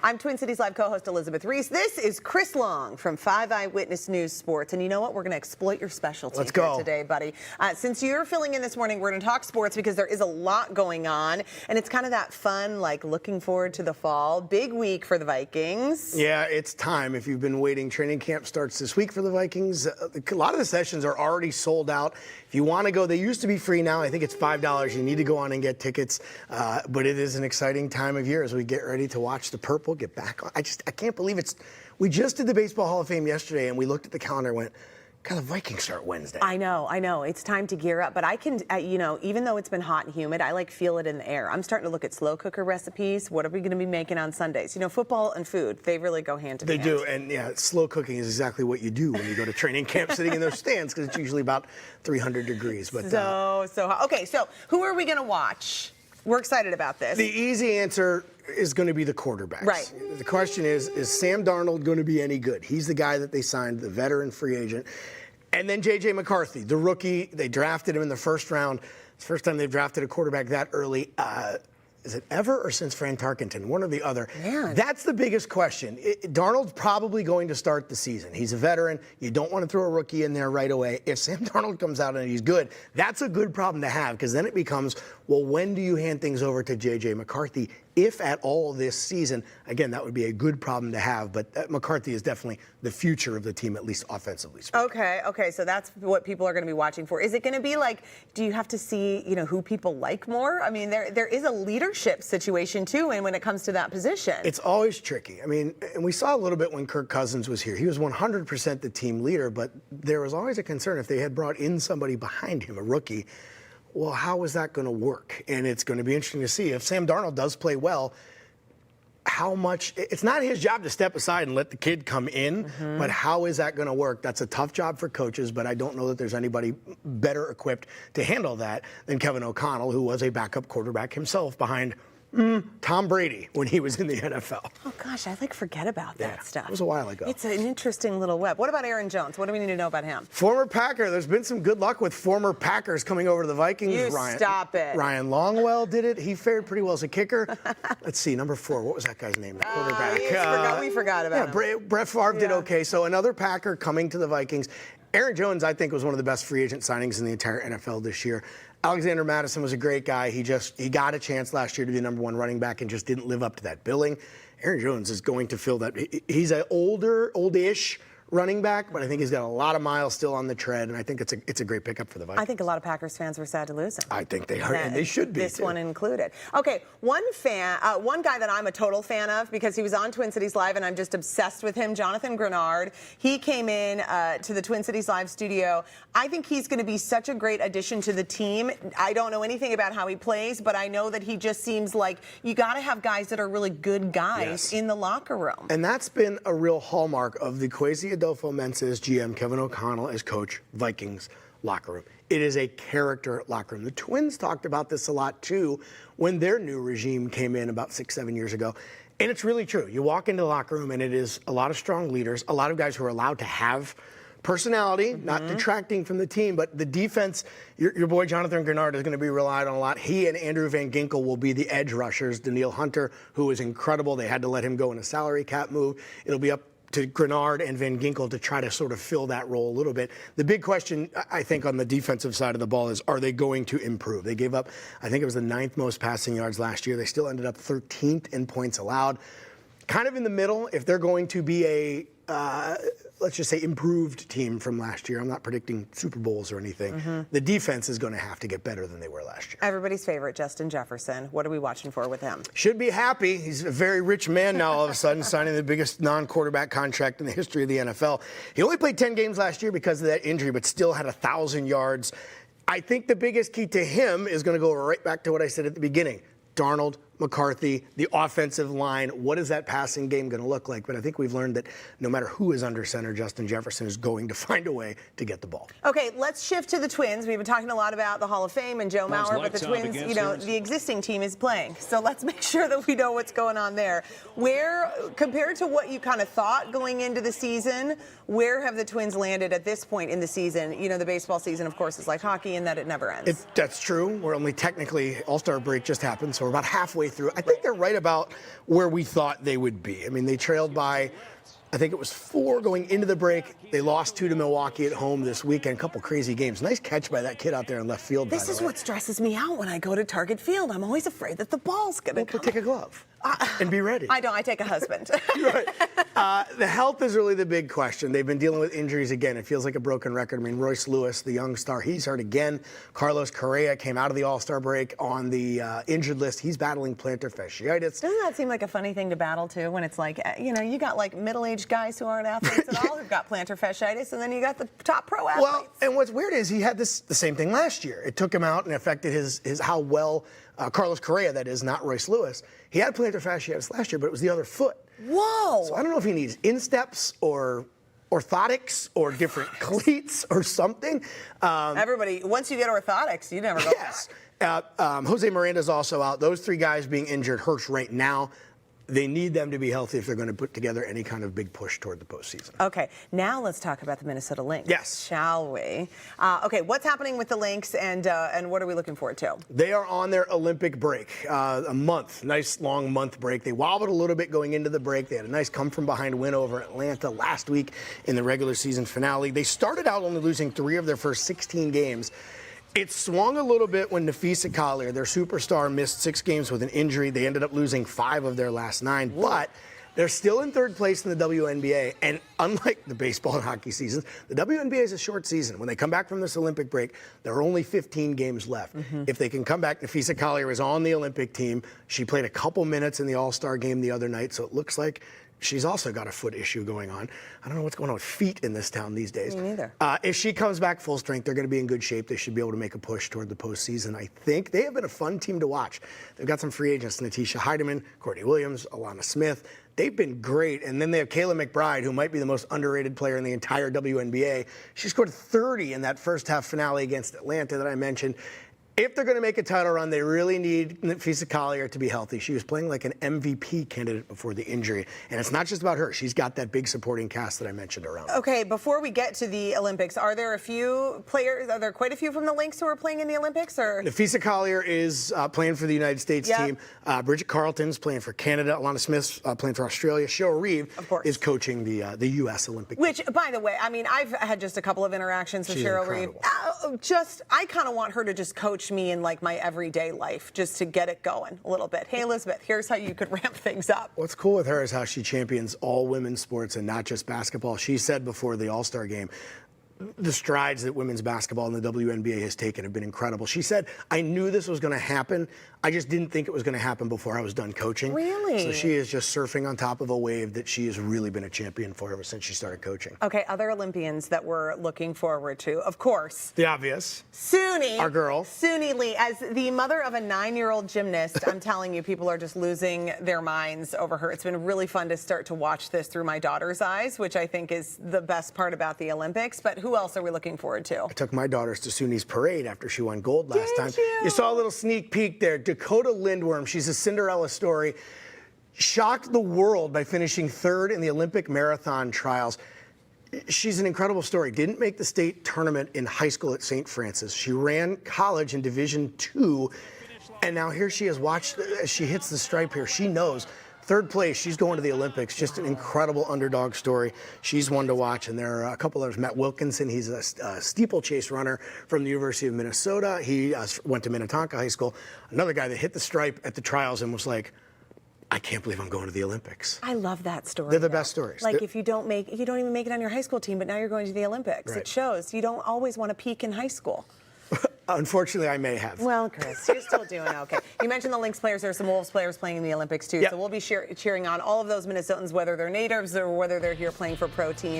I'm Twin Cities Live co-host Elizabeth Reese. This is Chris Long from 5 Eyewitness News Sports. And you know what? We're going to exploit your specialty here today, buddy. Since you're filling in this morning, we're going to talk sports because there is a lot going on. And it's kind of that fun, like looking forward to the fall. Big week for the Vikings. Yeah, it's time. If you've been waiting, training camp starts this week for the Vikings. A lot of the sessions are already sold out. If you want to go, they used to be free. Now I think it's $5. You need to go on and get tickets. But it is an exciting time of year as we get ready to watch the Purple get back on. I can't believe we just did the Baseball Hall of Fame yesterday, and we looked at the calendar and went, God, the Vikings start Wednesday. I know. It's time to gear up. But I can, even though it's been hot and humid, I feel it in the air. I'm starting to look at slow cooker recipes. What are we going to be making on Sundays? You know, football and food, they really go hand in hand. They do. And yeah, slow cooking is exactly what you do when you go to training camp sitting in those stands because it's usually about 300 degrees. But so hot. Okay, so who are we going to watch? We're excited about this. The easy answer is going to be the quarterbacks. Right. The question is Sam Darnold going to be any good? He's the guy that they signed, the veteran free agent. And then J.J. McCarthy, the rookie. They drafted him in the first round. It's the first time they've drafted a quarterback that early. Is it ever or since Fran Tarkenton? One or the other. Man. That's the biggest question. Darnold's probably going to start the season. He's a veteran. You don't want to throw a rookie in there right away. If Sam Darnold comes out and he's good, that's a good problem to have because then it becomes, well, when do you hand things over to J.J. McCarthy? If at all this season, again, that would be a good problem to have. But McCarthy is definitely the future of the team, at least offensively speaking. Okay. So that's what people are going to be watching for. Is it going to be like, do you have to see, who people like more? I mean, there is a leadership situation, too, and when it comes to that position. It's always tricky. I mean, and we saw a little bit when Kirk Cousins was here. He was 100% the team leader, but there was always a concern if they had brought in somebody behind him, a rookie. Well, how is that going to work? And it's going to be interesting to see if Sam Darnold does play well, how much – it's not his job to step aside and let the kid come in, but how is that going to work? That's a tough job for coaches, but I don't know that there's anybody better equipped to handle that than Kevin O'Connell, who was a backup quarterback himself behind Tom Brady when he was in the NFL. Oh, gosh, I forget about that stuff. It was a while ago. It's an interesting little web. What about Aaron Jones? What do we need to know about him? Former Packer. There's been some good luck with former Packers coming over to the Vikings. Stop it. Ryan Longwell did it. He fared pretty well as a kicker. Let's see, number 4. What was that guy's name? The quarterback. We forgot about him. Brett Favre did okay. So another Packer coming to the Vikings. Aaron Jones, I think, was one of the best free agent signings in the entire NFL this year. Alexander Mattison was a great guy. He got a chance last year to be the number 1 running back and just didn't live up to that billing. Aaron Jones is going to fill that. He's an oldish running back, but I think he's got a lot of miles still on the tread, and I think it's a great pickup for the Vikings. I think a lot of Packers fans were sad to lose him. I think they are, and they should be. This one included. Okay, one guy that I'm a total fan of because he was on Twin Cities Live, and I'm just obsessed with him, Jonathan Grenard. He came in to the Twin Cities Live studio. I think he's going to be such a great addition to the team. I don't know anything about how he plays, but I know that he just seems like you got to have guys that are really good guys in the locker room. And that's been a real hallmark of the Kwesi Adolfo-Mensa GM, Kevin O'Connell as coach, Vikings locker room. It is a character locker room. The Twins talked about this a lot, too, when their new regime came in about 6-7 years ago. And it's really true. You walk into the locker room, and it is a lot of strong leaders, a lot of guys who are allowed to have personality, not detracting from the team, but the defense, your boy Jonathan Grenard is going to be relied on a lot. He and Andrew Van Ginkel will be the edge rushers. Daniil Hunter, who is incredible. They had to let him go in a salary cap move. It'll be up to Grenard and Van Ginkel to try to sort of fill that role a little bit. The big question, I think, on the defensive side of the ball is, are they going to improve? They gave up, I think it was the 9th most passing yards last year. They still ended up 13th in points allowed. Kind of in the middle, if they're going to be a let's just say improved team from last year. I'm not predicting Super Bowls or anything. The defense is going to have to get better than they were last year. Everybody's favorite, Justin Jefferson. What are we watching for with him? Should be happy. He's a very rich man now all of a sudden, signing the biggest non-quarterback contract in the history of the NFL. He only played 10 games last year because of that injury, but still had 1,000 yards. I think the biggest key to him is going to go right back to what I said at the beginning. Darnold, McCarthy, the offensive line, what is that passing game going to look like? But I think we've learned that no matter who is under center, Justin Jefferson is going to find a way to get the ball. Okay, let's shift to the Twins. We've been talking a lot about the Hall of Fame and Joe Mauer, but the Twins, the existing team is playing. So let's make sure that we know what's going on there. Where, compared to what you kind of thought going into the season, where have the Twins landed at this point in the season? You know, the baseball season, of course, is like hockey in that it never ends. That's true. We're only technically, All-Star break just happened, so we're about halfway halfway through. I think they're right about where we thought they would be. I mean, they trailed by, I think it was 4 going into the break. They lost 2 to Milwaukee at home this weekend. A couple crazy games. Nice catch by that kid out there in left field. This is what stresses me out when I go to Target Field. I'm always afraid that the ball's going to come. Take a glove and be ready. I don't. I take a husband. Right. The health is really the big question. They've been dealing with injuries again. It feels like a broken record. I mean, Royce Lewis, the young star, he's hurt again. Carlos Correa came out of the All-Star break on the injured list. He's battling plantar fasciitis. Doesn't that seem like a funny thing to battle too? When it's like, you got like middle-aged guys who aren't athletes at all who've got plantar fasciitis, and then you got the top pro athletes. Well, and what's weird is he had the same thing last year. It took him out and affected his how well Carlos Correa, that is, not Royce Lewis. He had plantar fasciitis last year, but it was the other foot. Whoa! So I don't know if he needs insteps or orthotics or different cleats or something. Everybody, once you get orthotics, you never go Yes. Jose Miranda's also out. Those 3 guys being injured hurts right now. They need them to be healthy if they're going to put together any kind of big push toward the postseason. Okay, now let's talk about the Minnesota Lynx. Yes. Shall we? Okay, what's happening with the Lynx, and what are we looking forward to? They are on their Olympic break, a month, nice long month break. They wobbled a little bit going into the break. They had a nice come-from-behind win over Atlanta last week in the regular season finale. They started out only losing 3 of their first 16 games. It swung a little bit when Napheesa Collier, their superstar, missed 6 games with an injury. They ended up losing 5 of their last 9, but they're still in 3rd place in the WNBA. And unlike the baseball and hockey seasons, the WNBA is a short season. When they come back from this Olympic break, there are only 15 games left. If they can come back, Napheesa Collier is on the Olympic team. She played a couple minutes in the All-Star game the other night, so it looks like she's also got a foot issue going on. I don't know what's going on with feet in this town these days. Me neither. If she comes back full strength, they're going to be in good shape. They should be able to make a push toward the postseason, I think. They have been a fun team to watch. They've got some free agents, Natisha Heidemann, Courtney Williams, Alana Smith. They've been great. And then they have Kayla McBride, who might be the most underrated player in the entire WNBA. She scored 30 in that first half finale against Atlanta that I mentioned. If they're going to make a title run, they really need Napheesa Collier to be healthy. She was playing like an MVP candidate before the injury. And it's not just about her. She's got that big supporting cast that I mentioned around her. Okay, before we get to the Olympics, are there quite a few from the Lynx who are playing in the Olympics? Or Napheesa Collier is playing for the United States team. Bridget Carleton's playing for Canada. Alana Smith's playing for Australia. Cheryl Reeve is coaching the U.S. Olympic team. Which, by the way, I mean, I've had just a couple of interactions with Cheryl Reeve. I kind of want her to just coach me in like my everyday life, just to get it going a little bit. Hey, Elizabeth, here's how you could ramp things up. What's cool with her is how she champions all women's sports and not just basketball. She said before the All-Star game, the strides that women's basketball in the WNBA has taken have been incredible. She said, I knew this was going to happen. I just didn't think it was going to happen before I was done coaching. Really? So she is just surfing on top of a wave that she has really been a champion for ever since she started coaching. Okay, other Olympians that we're looking forward to, of course. The obvious. Suni. Our girl. Suni Lee. As the mother of a 9-year-old gymnast, I'm telling you, people are just losing their minds over her. It's been really fun to start to watch this through my daughter's eyes, which I think is the best part about the Olympics. But who else are we looking forward to? I took my daughters to Suni's parade after she won gold last time. You saw a little sneak peek there. Dakota Lindworm, she's a Cinderella story, shocked the world by finishing 3rd in the Olympic marathon trials. She's an incredible story. Didn't make the state tournament in high school at St. Francis. She ran college in Division II, and now here she is. Watch as she hits the stripe here. She knows. 3rd place, she's going to the Olympics. Just an incredible underdog story. She's one to watch, and there are a couple others. Matt Wilkinson, he's a steeplechase runner from the University of Minnesota. He went to Minnetonka High School. Another guy that hit the stripe at the trials and was like, I can't believe I'm going to the Olympics. I love that story. They're the best stories. Like if you don't even make it on your high school team, but now you're going to the Olympics. Right. It shows you don't always want to peak in high school. Unfortunately, I may have. Well, Chris, you're still doing okay. You mentioned the Lynx players. There are some Wolves players playing in the Olympics, too. Yep. So we'll be cheering on all of those Minnesotans, whether they're natives or whether they're here playing for pro teams.